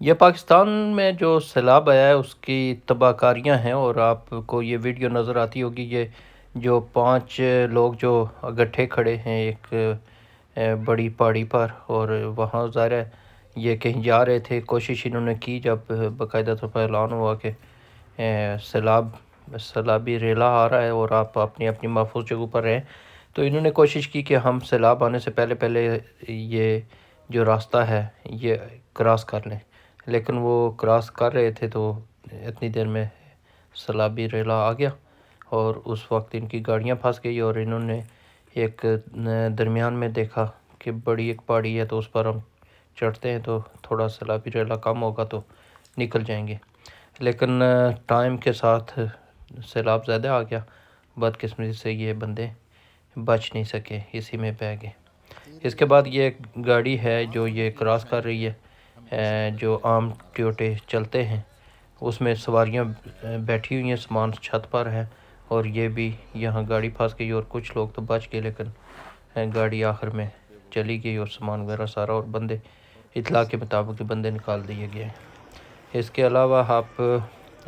یہ پاکستان میں جو سیلاب آیا ہے اس کی تباہ کاریاں ہیں، اور آپ کو یہ ویڈیو نظر آتی ہوگی، یہ جو 5 لوگ جو اکٹھے کھڑے ہیں ایک بڑی پہاڑی پر، اور وہاں ظاہر ہے یہ کہیں جا رہے تھے۔ کوشش انہوں نے کی جب باقاعدہ طور پر اعلان ہوا کہ سیلابی ریلا آ رہا ہے اور آپ اپنی اپنی محفوظ جگہوں پر رہیں، تو انہوں نے کوشش کی کہ ہم سیلاب آنے سے پہلے پہلے یہ جو راستہ ہے یہ کراس کر لیں، لیکن وہ کراس کر رہے تھے تو اتنی دیر میں سیلابی ریلا آ گیا، اور اس وقت ان کی گاڑیاں پھنس گئی، اور انہوں نے ایک درمیان میں دیکھا کہ بڑی ایک پہاڑی ہے، تو اس پر ہم چڑھتے ہیں تو تھوڑا سیلابی ریلا کم ہوگا تو نکل جائیں گے، لیکن ٹائم کے ساتھ سیلاب زیادہ آ گیا۔ بدقسمتی سے یہ بندے بچ نہیں سکے، اسی میں بہہ گئے۔ اس کے بعد یہ گاڑی ہے جو یہ کراس کر رہی ہے، جو عام ٹیوٹے چلتے ہیں، اس میں سواریاں بیٹھی ہوئی ہیں، سامان چھت پر ہے، اور یہ بھی یہاں گاڑی پھنس گئی، اور کچھ لوگ تو بچ گئے، لیکن گاڑی آخر میں چلی گئی اور سامان وغیرہ سارا، اور بندے اطلاع کے مطابق بندے نکال دیے گئے۔ اس کے علاوہ آپ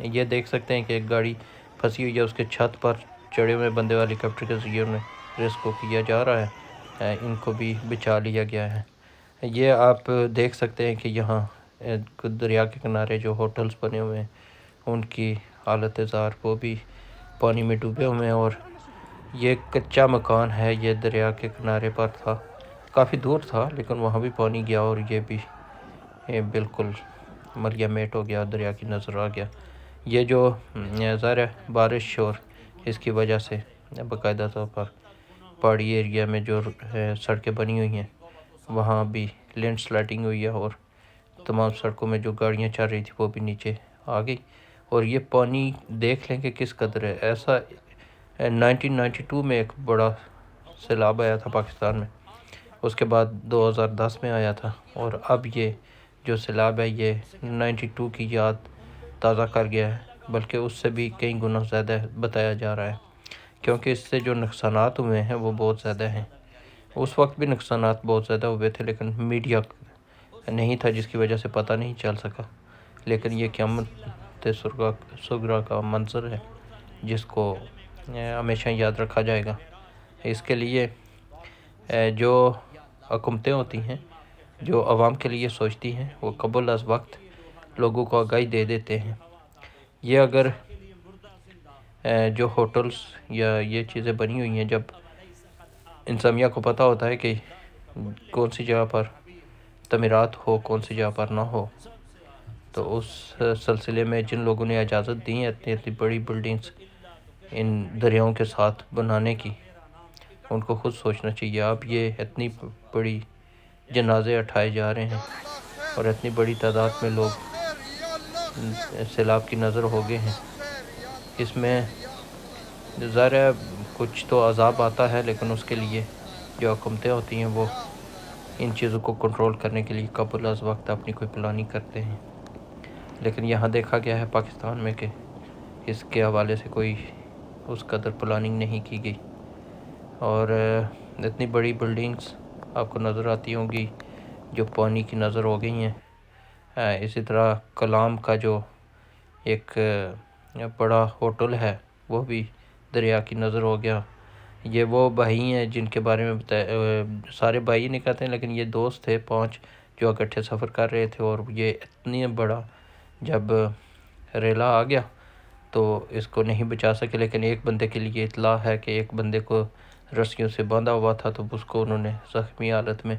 یہ دیکھ سکتے ہیں کہ ایک گاڑی پھنسی ہوئی ہے، اس کے چھت پر چڑھے ہوئے بندے والی ہیلیکاپٹر کے ذریعے انہیں ریسکیو کیا جا رہا ہے، ان کو بھی بچا لیا گیا ہے۔ یہ آپ دیکھ سکتے ہیں کہ یہاں دریا کے کنارے جو ہوٹلز بنے ہوئے ہیں ان کی حالت زار وہ بھی پانی میں ڈوبے ہوئے ہیں، اور یہ کچا مکان ہے، یہ دریا کے کنارے پر تھا، کافی دور تھا، لیکن وہاں بھی پانی گیا، اور یہ بھی بالکل مریا میٹ ہو گیا، دریا کی نظر آ گیا۔ یہ جو ظاہر ہے بارش اور اس کی وجہ سے باقاعدہ طور پر پہاڑی ایریا میں جو سڑکیں بنی ہوئی ہیں وہاں بھی لینڈ سلائڈنگ ہوئی ہے، اور تمام سڑکوں میں جو گاڑیاں چل رہی تھیں وہ بھی نیچے آ گئی، اور یہ پانی دیکھ لیں کہ کس قدر ہے۔ ایسا 1992 میں ایک بڑا سیلاب آیا تھا پاکستان میں، اس کے بعد 2010 میں آیا تھا، اور اب یہ جو سیلاب ہے یہ 92 کی یاد تازہ کر گیا ہے، بلکہ اس سے بھی کئی گنا زیادہ بتایا جا رہا ہے، کیونکہ اس سے جو نقصانات ہوئے ہیں وہ بہت زیادہ ہیں۔ اس وقت بھی نقصانات بہت زیادہ ہوئے تھے، لیکن میڈیا نہیں تھا جس کی وجہ سے پتہ نہیں چل سکا، لیکن یہ قیامت صغریٰ کا منظر ہے جس کو ہمیشہ یاد رکھا جائے گا۔ اس کے لیے جو حکومتیں ہوتی ہیں جو عوام کے لیے سوچتی ہیں وہ قبل از وقت لوگوں کو آگاہی دے دیتے ہیں۔ یہ اگر جو ہوٹلز یا یہ چیزیں بنی ہوئی ہیں، جب انتظامیہ کو پتہ ہوتا ہے کہ کون سی جگہ پر تعمیرات ہو کون سی جگہ پر نہ ہو، تو اس سلسلے میں جن لوگوں نے اجازت دی ہے اتنی اتنی بڑی بلڈنگز ان دریاؤں کے ساتھ بنانے کی، ان کو خود سوچنا چاہیے۔ اب یہ اتنی بڑی جنازے اٹھائے جا رہے ہیں، اور اتنی بڑی تعداد میں لوگ سیلاب کی نظر ہو گئے ہیں، اس میں ظاہر ہے کچھ تو عذاب آتا ہے، لیکن اس کے لیے جو حکومتیں ہوتی ہیں وہ ان چیزوں کو کنٹرول کرنے کے لیے قبل از وقت اپنی کوئی پلاننگ کرتے ہیں، لیکن یہاں دیکھا گیا ہے پاکستان میں کہ اس کے حوالے سے کوئی اس قدر پلاننگ نہیں کی گئی، اور اتنی بڑی بلڈنگز آپ کو نظر آتی ہوں گی جو پانی کی نظر ہو گئی ہیں۔ اسی طرح کلام کا جو ایک بڑا ہوٹل ہے وہ بھی دریا کی نظر ہو گیا۔ یہ وہ بھائی ہیں جن کے بارے میں بتایا، سارے بھائی نہیں کہتے ہیں لیکن یہ دوست تھے 5 جو اکٹھے سفر کر رہے تھے، اور یہ اتنی بڑا جب ریلا آ گیا تو اس کو نہیں بچا سکے، لیکن ایک بندے کے لیے اطلاع ہے کہ ایک بندے کو رسیوں سے باندھا ہوا تھا، تو اس کو انہوں نے زخمی حالت میں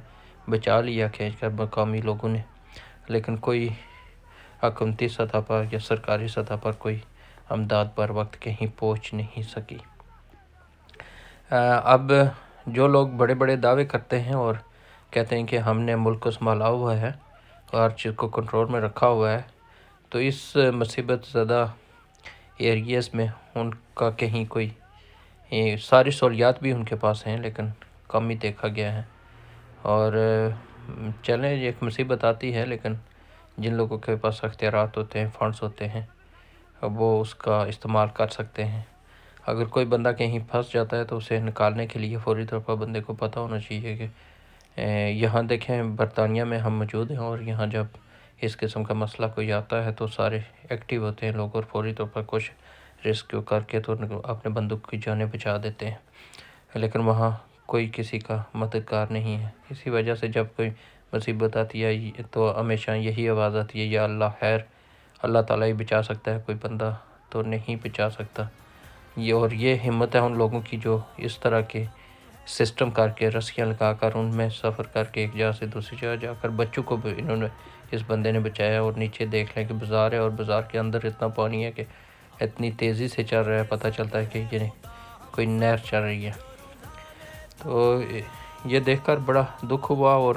بچا لیا کھینچ کر مقامی لوگوں نے، لیکن کوئی حکومتی سطح پر یا سرکاری سطح پر کوئی امداد پر وقت کہیں پہنچ نہیں سکی۔ اب جو لوگ بڑے بڑے دعوے کرتے ہیں اور کہتے ہیں کہ ہم نے ملک کو سنبھالا ہوا ہے اور ہر چیز کو کنٹرول میں رکھا ہوا ہے، تو اس مصیبت زدہ ایریاز میں ان کا کہیں کوئی ساری سہولیات بھی ان کے پاس ہیں لیکن کم ہی دیکھا گیا ہے، اور چلیں ایک مصیبت آتی ہے لیکن جن لوگوں کے پاس اختیارات ہوتے ہیں، فنڈز ہوتے ہیں، وہ اس کا استعمال کر سکتے ہیں۔ اگر کوئی بندہ کہیں پھنس جاتا ہے تو اسے نکالنے کے لیے فوری طور پر بندے کو پتہ ہونا چاہیے کہ یہاں دیکھیں برطانیہ میں ہم موجود ہیں، اور یہاں جب اس قسم کا مسئلہ کوئی آتا ہے تو سارے ایکٹیو ہوتے ہیں لوگ اور فوری طور پر کچھ رسک کر کے تو اپنے بندوق کی جانیں بچا دیتے ہیں، لیکن وہاں کوئی کسی کا مددگار نہیں ہے۔ اسی وجہ سے جب کوئی مصیبت آتی ہے تو ہمیشہ یہی آواز آتی ہے، یا اللہ خیر، اللہ تعالیٰ ہی بچا سکتا ہے، کوئی بندہ تو نہیں بچا سکتا۔ یہ ہمت ہے ان لوگوں کی جو اس طرح کے سسٹم کر کے رسیاں لگا کر ان میں سفر کر کے ایک جگہ سے دوسری جگہ جا کر بچوں کو بھی انہوں نے اس بندے نے بچایا، اور نیچے دیکھ لیں کہ بازار ہے اور بازار کے اندر اتنا پانی ہے کہ اتنی تیزی سے چل رہا ہے، پتہ چلتا ہے کہ یہ کوئی نہر چل رہی ہے۔ تو یہ دیکھ کر بڑا دکھ ہوا، اور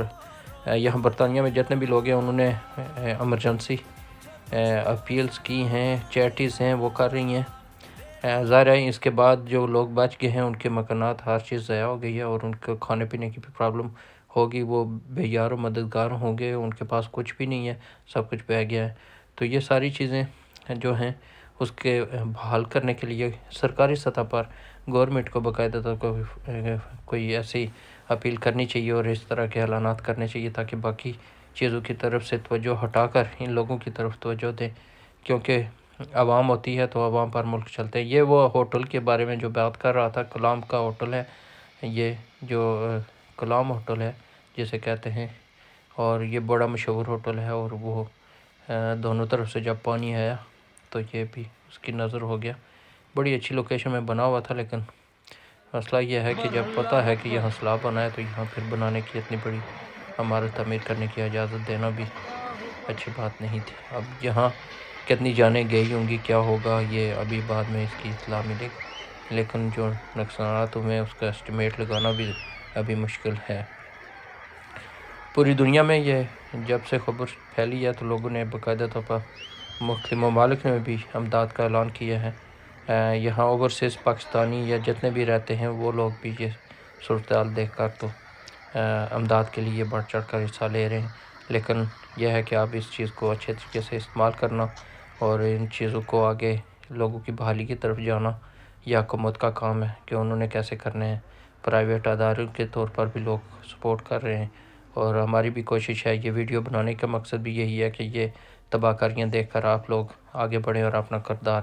یہاں برطانیہ میں جتنے بھی لوگ ہیں انہوں نے ایمرجنسی اپیلز کی ہیں، چیریٹیز ہیں وہ کر رہی ہیں۔ ظاہر ہے اس کے بعد جو لوگ بچ گئے ہیں ان کے مکانات ہر چیز ضائع ہو گئی ہے، اور ان کو کھانے پینے کی بھی پرابلم ہوگی، وہ بے یار و مددگار ہوں گے، ان کے پاس کچھ بھی نہیں ہے، سب کچھ بہہ گیا ہے۔ تو یہ ساری چیزیں جو ہیں اس کے بحال کرنے کے لیے سرکاری سطح پر گورنمنٹ کو باقاعدہ طور پر کوئی ایسی اپیل کرنی چاہیے اور اس طرح کے اعلانات کرنے چاہیے تاکہ باقی چیزوں کی طرف سے توجہ ہٹا کر ان لوگوں کی طرف توجہ دیں، کیونکہ عوام ہوتی ہے تو عوام پر ملک چلتے ہیں۔ یہ وہ ہوٹل کے بارے میں جو بات کر رہا تھا، کلام کا ہوٹل ہے یہ، جو کلام ہوٹل ہے جسے کہتے ہیں، اور یہ بڑا مشہور ہوٹل ہے، اور وہ دونوں طرف سے جب پانی آیا تو یہ بھی اس کی نظر ہو گیا۔ بڑی اچھی لوکیشن میں بنا ہوا تھا، لیکن مسئلہ یہ ہے کہ جب پتہ ہے کہ یہاں سیلاب بنا ہے تو یہاں پھر بنانے کی اتنی بڑی عمارت تعمیر کرنے کی اجازت دینا بھی اچھی بات نہیں تھی۔ اب یہاں کتنی جانیں گئی ہوں گی، کیا ہوگا، یہ ابھی بعد میں اس کی اطلاع ملے گی، لیکن جو نقصانات ہوئے ہیں اس کا اسٹیمیٹ لگانا بھی ابھی مشکل ہے۔ پوری دنیا میں یہ جب سے خبر پھیلی ہے تو لوگوں نے باقاعدہ طور پر مختلف ممالک نے بھی امداد کا اعلان کیا ہے۔ یہاں اوورسیز پاکستانی یا جتنے بھی رہتے ہیں وہ لوگ بھی یہ صورتحال دیکھ کر تو امداد کے لیے بڑھ چڑھ کر حصہ لے رہے ہیں، لیکن یہ ہے کہ آپ اس چیز کو اچھے طریقے سے استعمال کرنا اور ان چیزوں کو آگے لوگوں کی بحالی کی طرف جانا یہ حکومت کا کام ہے کہ انہوں نے کیسے کرنے ہیں۔ پرائیویٹ اداروں کے طور پر بھی لوگ سپورٹ کر رہے ہیں، اور ہماری بھی کوشش ہے، یہ ویڈیو بنانے کا مقصد بھی یہی ہے کہ یہ تباہ کاریاں دیکھ کر آپ لوگ آگے بڑھیں اور اپنا کردار